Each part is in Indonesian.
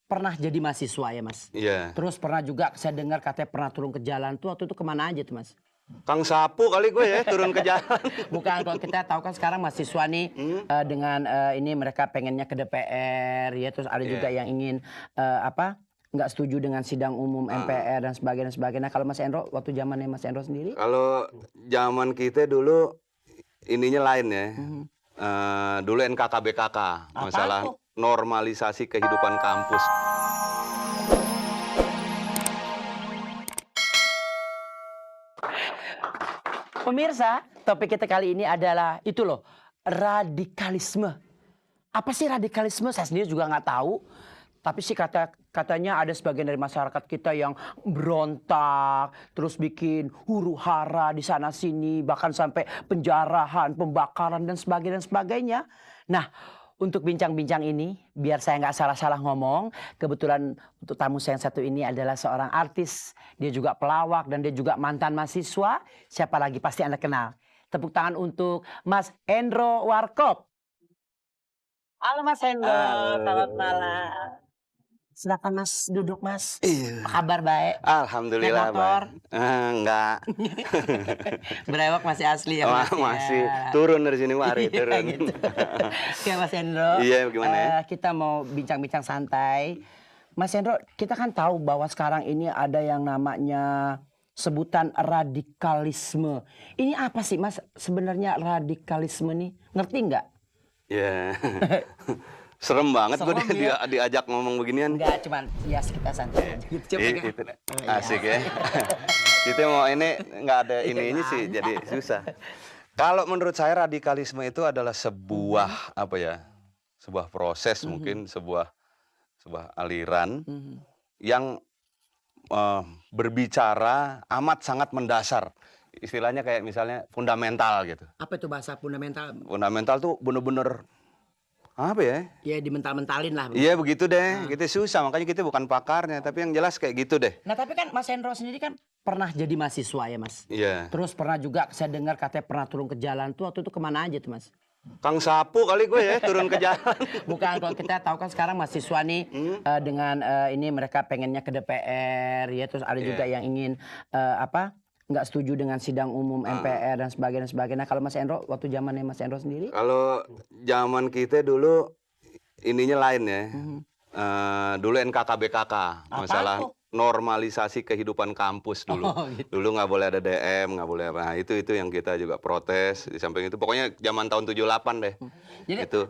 pernah jadi mahasiswa ya Mas? Iya. Terus pernah juga saya dengar katanya pernah turun ke jalan tuh waktu itu kemana aja tuh Mas? Kang Sapu kali gue ya turun ke jalan. Bukan, kalau kita tahu kan sekarang mahasiswa nih dengan ini mereka pengennya ke DPR ya, terus ada juga yang ingin nggak setuju dengan sidang umum MPR dan sebagainya. Nah, kalau Mas Endro waktu zamannya Mas Endro sendiri? Kalau zaman kita dulu ininya lain ya. Dulu NKKBKK, masalah tuh? normalisasi kehidupan kampus. Pemirsa, topik kita kali ini adalah itu loh, radikalisme. Apa sih radikalisme? Saya sendiri juga nggak tahu. Tapi sih katanya ada sebagian dari masyarakat kita yang berontak, terus bikin huru-hara di sana sini, bahkan sampai penjarahan, pembakaran dan sebagainya. Nah, untuk bincang-bincang ini, biar saya nggak salah-salah ngomong, kebetulan untuk tamu saya yang satu ini adalah seorang artis, dia juga pelawak dan dia juga mantan mahasiswa. Siapa lagi pasti Anda kenal. Tepuk tangan untuk Mas Endro Warkop. Halo Mas Endro, selamat malam. Silakan Mas duduk Mas. Iya. Apa kabar baik? Alhamdulillah Naik motor? enggak. Berewok masih asli ya Mas? Masih ya? turun dari sini mari turun. Gitu. Oke Mas Endro. Iya, gimana ya? Kita mau bincang-bincang santai. Mas Endro, kita kan tahu bahwa sekarang ini ada yang namanya sebutan radikalisme. Ini apa sih Mas sebenarnya radikalisme nih? Ngerti nggak? Ya. Serem banget gue ya? diajak ngomong beginian. Enggak, cuman ya kita santai aja gitu. Gitu. Asik ya. Kita mau ini nggak ada ini sih jadi susah. Kalau menurut saya radikalisme itu adalah sebuah sebuah proses mungkin sebuah aliran yang berbicara amat sangat mendasar. Istilahnya kayak misalnya fundamental gitu. Apa itu bahasa fundamental? Fundamental tuh bener-bener apa ya? Ya dimental-mentalin lah. Iya begitu deh, kita susah makanya kita bukan pakarnya, tapi yang jelas kayak gitu deh. Nah tapi kan Mas Endro sendiri kan pernah jadi mahasiswa ya Mas? Iya. Terus pernah juga saya dengar katanya pernah turun ke jalan tuh waktu itu kemana aja tuh Mas? Kang Sapu kali gue ya turun ke jalan. Bukan, kalau kita tahu kan sekarang mahasiswa nih dengan ini mereka pengennya ke DPR ya, terus ada juga yang ingin nggak setuju dengan sidang umum MPR dan sebagainya. Nah, kalau Mas Endro waktu zamannya Mas Endro sendiri? Kalau zaman kita dulu ininya lain ya. Dulu NKKBKK, masalah normalisasi kehidupan kampus dulu. Gitu. Dulu nggak boleh ada DM, nggak boleh apa. Nah, itu yang kita juga protes di samping itu. Pokoknya zaman tahun 78 deh. Jadi itu.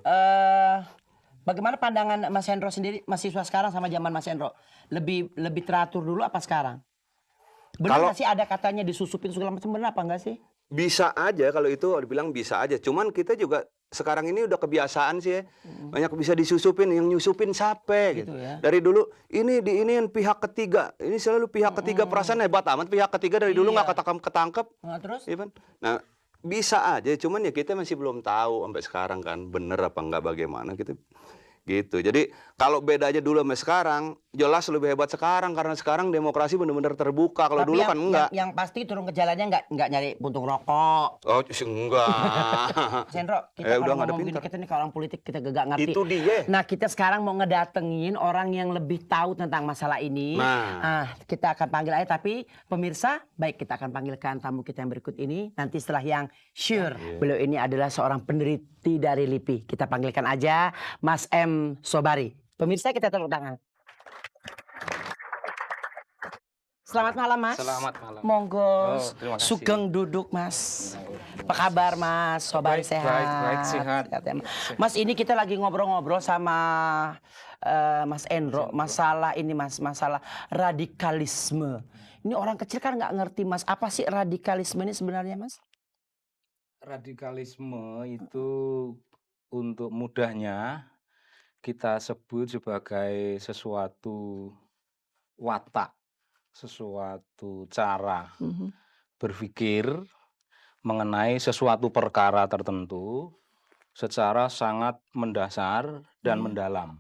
Bagaimana pandangan Mas Endro sendiri mahasiswa sekarang sama zaman Mas Endro? Lebih teratur dulu apa sekarang? Benar nggak sih ada katanya disusupin segala macam, benar apa enggak sih? Bisa aja kalau itu dibilang bisa aja. Cuman kita juga sekarang ini udah kebiasaan sih ya. Banyak bisa disusupin, yang nyusupin siapa gitu. Ya? Dari dulu ini pihak ketiga. Ini selalu pihak ketiga, perasaan hebat amat pihak ketiga dari dulu nggak ketangkep. Nah, terus? Iya kan? Nah, bisa aja, cuman ya kita masih belum tahu sampai sekarang kan bener apa enggak bagaimana gitu. Gitu. Jadi kalau bedanya dulu sama sekarang, jelas lebih hebat sekarang karena sekarang demokrasi benar-benar terbuka. Kalau dulu kan enggak. Yang pasti turun ke jalannya enggak nyari puntung rokok. Oh, enggak. Sendro, kita kalau ngomong gini kita nih kalau orang politik kita gak ngerti. Itu dia. Nah, kita sekarang mau ngedatengin orang yang lebih tahu tentang masalah ini. Kita akan panggil aja, tapi pemirsa, baik kita akan panggilkan tamu kita yang berikut ini nanti setelah yang sure. Beliau ini adalah seorang peneliti dari LIPI. Kita panggilkan aja Mas M. Sobari. Pemirsa kita tepuk tangan. Selamat malam Mas. Selamat malam. Monggo. Terima kasih. Sugeng duduk Mas. Apa kabar Mas? Sobari sehat? Baik, sehat. Mas, ini kita lagi ngobrol-ngobrol sama Mas Endro. Masalah ini Mas, masalah radikalisme. Ini orang kecil kan nggak ngerti Mas. Apa sih radikalisme ini sebenarnya Mas? Radikalisme itu untuk mudahnya kita sebut sebagai sesuatu watak, sesuatu cara berpikir mengenai sesuatu perkara tertentu secara sangat mendasar dan mendalam.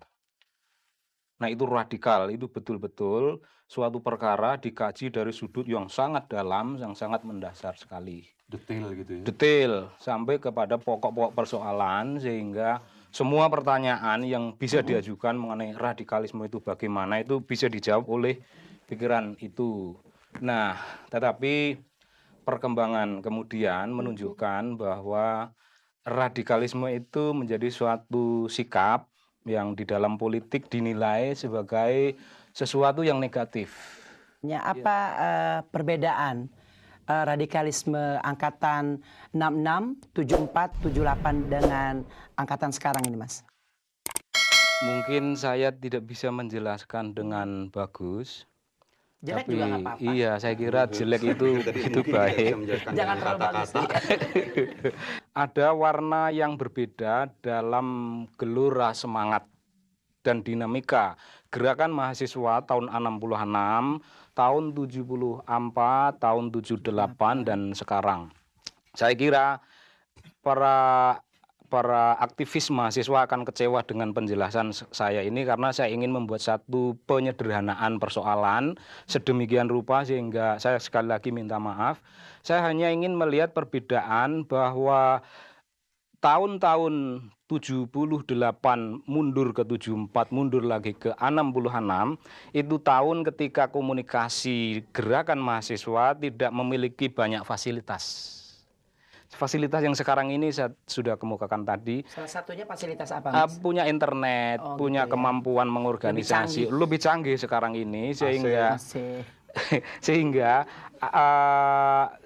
Nah, itu radikal, itu betul-betul suatu perkara dikaji dari sudut yang sangat dalam, yang sangat mendasar sekali. Detail gitu ya. Detail, sampai kepada pokok-pokok persoalan sehingga semua pertanyaan yang bisa diajukan mengenai radikalisme itu bagaimana itu bisa dijawab oleh pikiran itu. Nah, tetapi perkembangan kemudian menunjukkan bahwa radikalisme itu menjadi suatu sikap yang di dalam politik dinilai sebagai sesuatu yang negatif. Apa perbedaan radikalisme angkatan 66, 74, 78 dengan angkatan sekarang ini, Mas? Mungkin saya tidak bisa menjelaskan dengan bagus. Jelek Tapi juga nggak apa-apa. iya, saya kira jelek itu baik. Jangan terlalu bagus. Ada warna yang berbeda dalam gelora semangat dan dinamika gerakan mahasiswa tahun 66, tahun 74, tahun 78 dan sekarang. Saya kira para aktivis mahasiswa akan kecewa dengan penjelasan saya ini karena saya ingin membuat satu penyederhanaan persoalan sedemikian rupa sehingga saya sekali lagi minta maaf. Saya hanya ingin melihat perbedaan bahwa tahun-tahun 78 mundur ke 74, mundur lagi ke 66, itu tahun ketika komunikasi gerakan mahasiswa tidak memiliki banyak fasilitas. Fasilitas yang sekarang ini saya sudah kemukakan tadi. Salah satunya fasilitas apa, Mas? Punya internet, punya gitu ya. kemampuan mengorganisasi, lebih canggih sekarang ini sehingga sehingga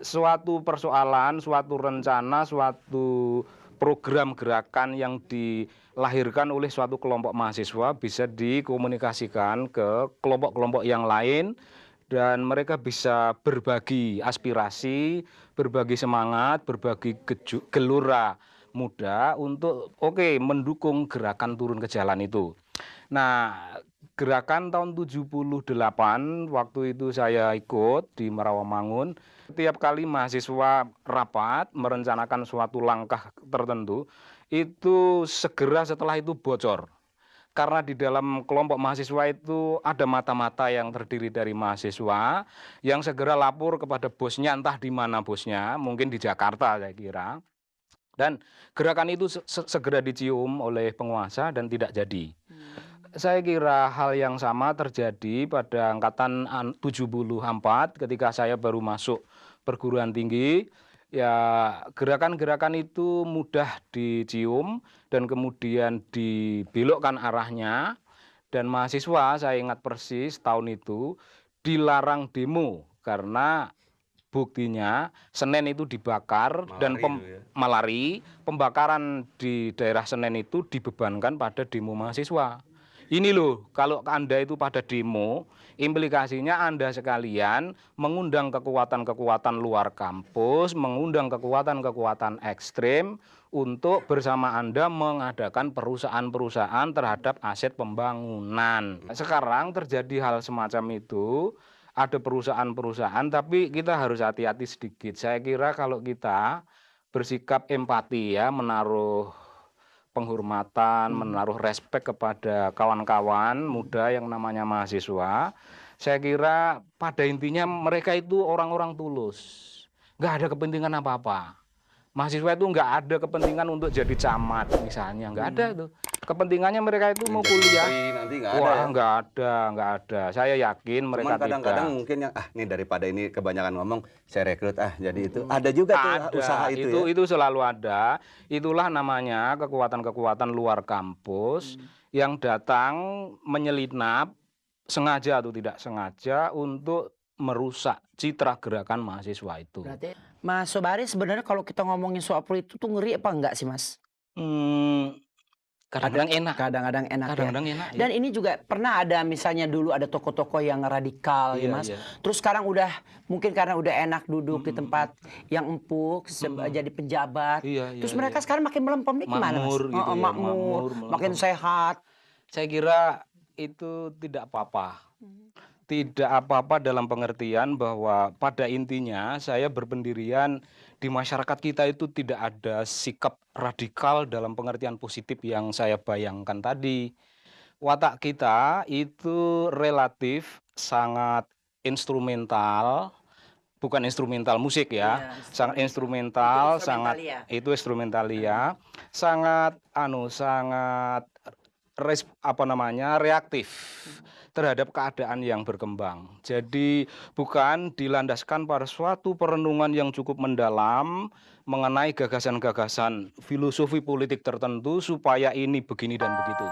suatu persoalan, suatu rencana, suatu program gerakan yang dilahirkan oleh suatu kelompok mahasiswa bisa dikomunikasikan ke kelompok-kelompok yang lain dan mereka bisa berbagi aspirasi, berbagi semangat, berbagi gelora muda untuk mendukung gerakan turun ke jalan itu. Nah, gerakan tahun 78 waktu itu saya ikut di Merawamangun. Setiap kali mahasiswa rapat merencanakan suatu langkah tertentu, itu segera setelah itu bocor. Karena di dalam kelompok mahasiswa itu ada mata-mata yang terdiri dari mahasiswa yang segera lapor kepada bosnya, entah di mana bosnya, mungkin di Jakarta saya kira. Dan gerakan itu segera dicium oleh penguasa dan tidak jadi. Saya kira hal yang sama terjadi pada angkatan 74 ketika saya baru masuk perguruan tinggi. Ya, gerakan-gerakan itu mudah dicium dan kemudian dibelokkan arahnya. Dan mahasiswa, saya ingat persis tahun itu dilarang demo karena buktinya Senen itu dibakar dan Malari, pembakaran di daerah Senen itu dibebankan pada demo mahasiswa. Ini loh, kalau Anda itu pada demo, implikasinya Anda sekalian mengundang kekuatan-kekuatan luar kampus, mengundang kekuatan-kekuatan ekstrem untuk bersama Anda mengadakan perusahaan-perusahaan terhadap aset pembangunan. Sekarang terjadi hal semacam itu, ada perusahaan-perusahaan, tapi kita harus hati-hati sedikit. Saya kira kalau kita bersikap empati ya, menaruh penghormatan, menaruh respek kepada kawan-kawan muda yang namanya mahasiswa. Saya kira pada intinya mereka itu orang-orang tulus. Nggak ada kepentingan apa-apa. Mahasiswa itu nggak ada kepentingan untuk jadi camat misalnya. Nggak ada itu. Kepentingannya mereka itu mau kuliah. Nanti nggak Wah, ada ya? nggak ada. Saya yakin mereka Cuman kadang-kadang tidak. mungkin yang ini daripada ini kebanyakan ngomong saya rekrut jadi itu ada juga tuh usaha itu ya? Itu selalu ada. Itulah namanya kekuatan-kekuatan luar kampus yang datang menyelinap sengaja atau tidak sengaja untuk merusak citra gerakan mahasiswa itu. Berarti Mas Sobari sebenarnya kalau kita ngomongin soal politik tuh ngeri apa enggak sih, Mas? Kadang-kadang enak. Kadang-kadang enak Kadang-kadang ya. enak. Dan ini juga pernah ada misalnya dulu ada tokoh-tokoh yang radikal ya, Iya, Mas. iya. Terus sekarang mungkin karena udah enak duduk di tempat yang empuk jadi pejabat. Iya, Terus iya, mereka sekarang makin melempem nih gimana, Mas? Makmur gitu ya, makmur, makin melempem. sehat. Saya kira itu tidak apa-apa. Tidak apa-apa dalam pengertian bahwa pada intinya saya berpendirian di masyarakat kita itu tidak ada sikap radikal dalam pengertian positif yang saya bayangkan tadi. Watak kita itu relatif sangat instrumental bukan instrumental musik ya, Iya, sangat instrumental, Itu sangat instrumentalia. itu instrumentalia, sangat sangat reaktif terhadap keadaan yang berkembang. Jadi bukan dilandaskan pada suatu perenungan yang cukup mendalam mengenai gagasan-gagasan filosofi politik tertentu supaya ini begini dan begitu.